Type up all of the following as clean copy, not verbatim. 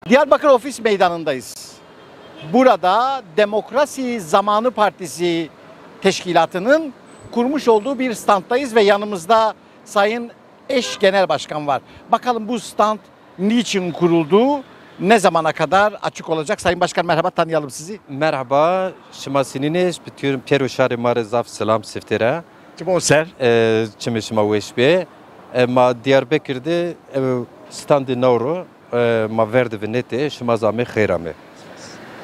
Diyarbakır Ofis Meydanı'ndayız. Burada Demokrasi Zamanı Partisi Teşkilatı'nın kurmuş olduğu bir standdayız ve yanımızda Sayın Eş Genel Başkan var. Bakalım bu stand niçin kuruldu, ne zamana kadar açık olacak? Sayın Başkan merhaba, tanıyalım sizi. Merhaba, şıma sininiz, bütün peruşarı marızaf selam siftire. Cimo ser. Çimi şıma veşbe. Ma Diyarbakır'da standı navru, ma verdi ve neti, şıma zami khayrami.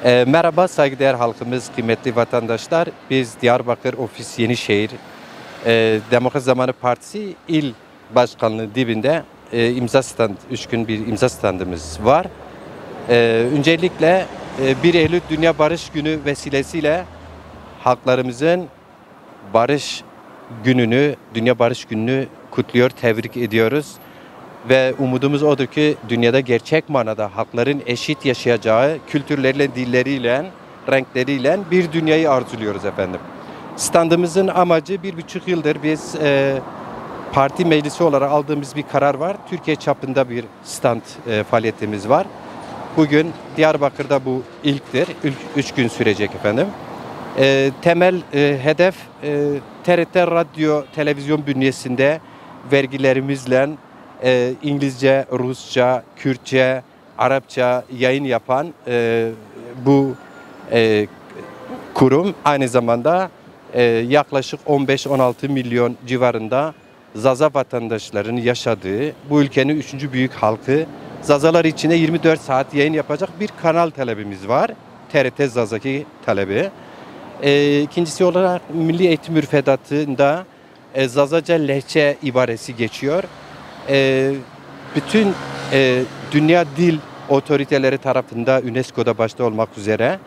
Merhaba saygıdeğer halkımız, kıymetli vatandaşlar. Biz Diyarbakır Ofis Yenişehir Demokrasi Zamanı Partisi İl Başkanlığı dibinde imza stand, 3 gün bir imza standımız var. Öncelikle 1 Eylül Dünya Barış Günü vesilesiyle halklarımızın barış gününü, Dünya Barış Günü'nü kutluyor, tebrik ediyoruz. Ve umudumuz odur ki dünyada gerçek manada halkların eşit yaşayacağı kültürleriyle, dilleriyle, renkleriyle bir dünyayı arzuluyoruz efendim. Standımızın amacı 1,5 yıldır biz parti meclisi olarak aldığımız bir karar var. Türkiye çapında bir stand faaliyetimiz var. Bugün Diyarbakır'da bu ilktir. 3 gün sürecek efendim. Temel hedef TRT Radyo Televizyon bünyesinde vergilerimizle İngilizce, Rusça, Kürtçe, Arapça yayın yapan bu kurum aynı zamanda yaklaşık 15-16 milyon civarında Zaza vatandaşların yaşadığı bu ülkenin 3. büyük halkı Zazalar içinde 24 saat yayın yapacak bir kanal talebimiz var. TRT Zazaki talebi. İkincisi olarak Milli Eğitim Müfredatı'nda Zazaca lehçe ibaresi geçiyor. Bütün dünya dil otoriteleri tarafından UNESCO'da başta olmak üzere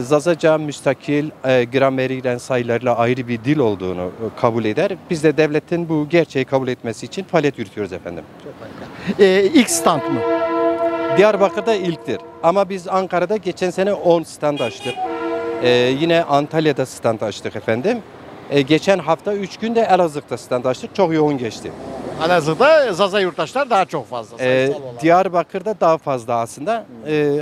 Zazaca müstakil grameriyle sayılarla ayrı bir dil olduğunu kabul eder. Biz de devletin bu gerçeği kabul etmesi için faaliyet yürütüyoruz efendim. Çok harika. İlk stand mı? Diyarbakır'da ilktir. Ama biz Ankara'da geçen sene 10 stand açtık. Yine Antalya'da stand açtık efendim. Geçen hafta 3 günde Elazığ'da stand açtık. Çok yoğun geçti. Elazığ'da Zaza yurttaşlar daha çok fazla. Diyarbakır'da daha fazla aslında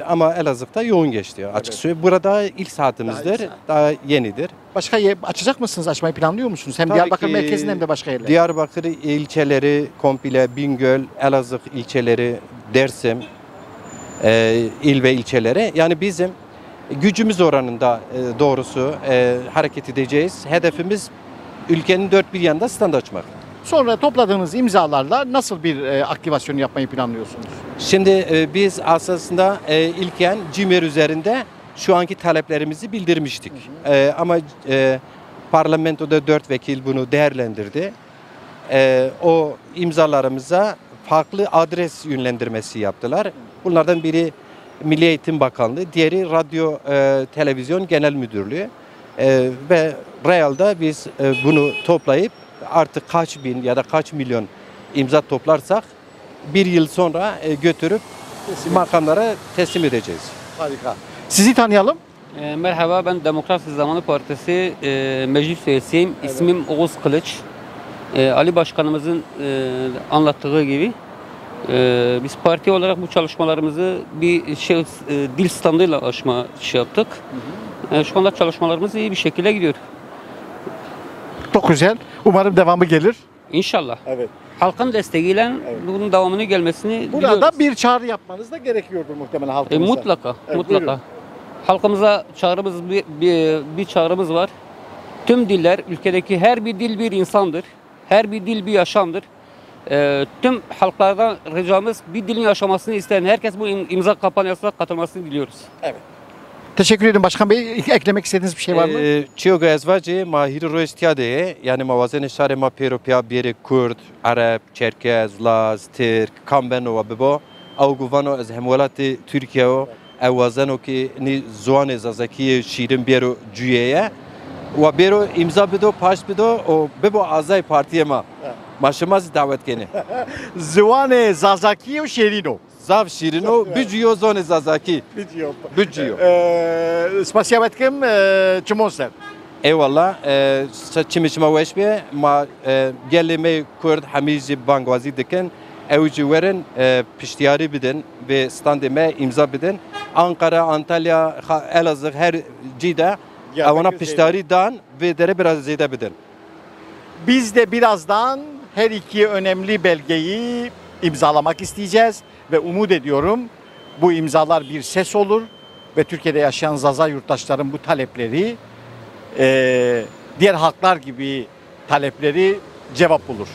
ama Elazığ'da yoğun geçti açık söyleyeyim. Burada ilk saatimizdir. Daha yenidir. Başka yer açacak mısınız? Açmayı planlıyor musunuz? Hem Tabii Diyarbakır ki merkezinde hem de başka yerlerde. Diyarbakır ilçeleri komple, Bingöl, Elazığ ilçeleri, Dersim il ve ilçeleri. Yani bizim gücümüz oranında doğrusu hareket edeceğiz. Hedefimiz ülkenin dört bir yanında stand açmak. Sonra topladığınız imzalarla nasıl bir aktivasyon yapmayı planlıyorsunuz? Şimdi biz aslında ilken CİMER üzerinde şu anki taleplerimizi bildirmiştik. Ama parlamentoda 4 vekil bunu değerlendirdi. O imzalarımıza farklı adres yönlendirmesi yaptılar. Bunlardan biri Milli Eğitim Bakanlığı, diğeri Radyo Televizyon Genel Müdürlüğü. Ve realde biz bunu toplayıp artık kaç bin ya da kaç milyon imza toplarsak bir yıl sonra götürüp makamlara teslim edeceğiz. Harika. Sizi tanıyalım. Merhaba, ben Demokrasi Zamanı Partisi meclis üyesiyim. Evet. İsmim Oğuz Kılıç. Ali Başkanımızın anlattığı gibi biz parti olarak bu çalışmalarımızı bir dil standıyla aşma yaptık. Şu anda çalışmalarımız iyi bir şekilde gidiyor. Çok güzel. Umarım devamı gelir. İnşallah. Evet. Halkın desteğiyle bunun devamını gelmesini burada diliyoruz. Bir çağrı yapmanız da gerekiyordur muhtemelen halkımıza. Mutlaka, Evet, mutlaka. Buyurun. Halkımıza çağrımız bir çağrımız var. Tüm diller, ülkedeki her bir dil bir insandır. Her bir dil bir yaşamdır. Tüm halklardan ricamız bir dilin yaşamasını isteyen herkes bu imza kampanyasına katılmasını diliyoruz. Evet. Teşekkür ederim Başkan Bey. Eklemek istediğiniz bir şey var mı? Çiyoga ezvacı mahir roistiyade yani mavazen şare ma peropya biri Kurd, Arap, Çerkez, Laz, Türk, Kambeno ve bebo avguvano az hemvalati Türkiye o evazeno ki ni zuane zazaki şirin biro cüyeye ve biro imza bido paş bido o bebo azay partiye ma maşımaz davet gene. Zivane Zazaki o Şerino. Zav şirino bücüyo zone zazaki. Bücüyo. Spasiyavetkim Çimonser. Eyvallah. Çimişma veşbe ma gelime Kurd hamizi bangwazi diken ew jî werin piştiyarî bidin ve standê me imza bidin. Ankara, Antalya, Elazığ her cîde evana piştiyarî dan ve dere biraz zêde bidin. Biz de birazdan her iki önemli belgeyi imzalamak isteyeceğiz ve umut ediyorum bu imzalar bir ses olur ve Türkiye'de yaşayan Zaza yurttaşların bu talepleri diğer halklar gibi talepleri cevap bulur.